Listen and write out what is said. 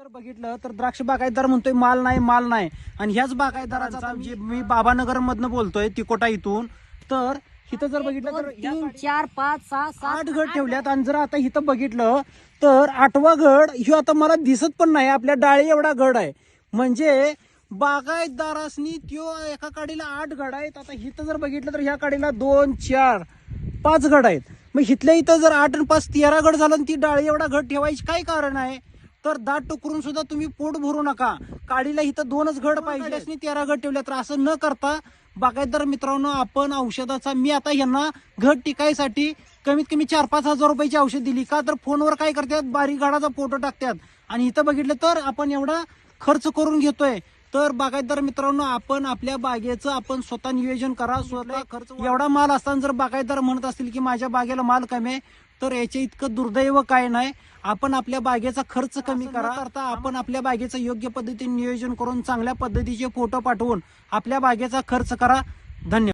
जर बघितलं तर द्राक्ष बागायतदार म्हणतोय माल नाही आणि ह्याच बागायतदाराचा जे मी बाबानगर मधनं बोलतोय तिकोटा इथून, तर इथं जर बघितलं तर 3, 4, 5, 6, 8 घड ठेवल्यात आणि जर आता इथं बघितलं तर 8वा घड ह्यो आता मला दिसत पण नाही, आपल्या डाळी एवढा घड आहे. म्हणजे बागायतदारासनी त्यो एका काडीला 8 घड आहेत. आता इथं जर बघितलं तर ह्या काडीला 2, 4, 5 घड आहेत. मग इथल्या इथं जर 8 आणि 5 13 घड झालं आणि ती डाळी एवढा घड ठेवायची काय कारण आहे? तर दाट टुकरून सुद्धा तुम्ही पोट भरू नका. काडीला इथं 2च घड पाहिजे आणि 13 घड ठेवल्या, तर असं न करता बागायतदार मित्रांनो, आपण औषधाचा मी आता यांना घड टिकायसाठी कमीत कमी 4-5 हजार रुपयाची औषध दिली. का तर फोनवर काय करतात, बारीक गाडाचा फोटो टाकतात आणि इथं बघितलं तर आपण एवढा खर्च करून घेतोय. तर बागायतदार मित्रांनो, आपण आपल्या बागेचं आपण स्वतः नियोजन करा. स्वतः खर्च एवढा माल असताना जर बागायतदार म्हणत असतील की माझ्या बागेला माल कमी आहे, तर याच्या इतकं दुर्दैव काय नाही. आपण आपल्या बागेचा खर्च कमी करा. करता आपण आपल्या बागेचं योग्य पद्धतीने नियोजन करून चांगल्या पद्धतीचे फोटो पाठवून आपल्या बागेचा खर्च करा. धन्यवाद.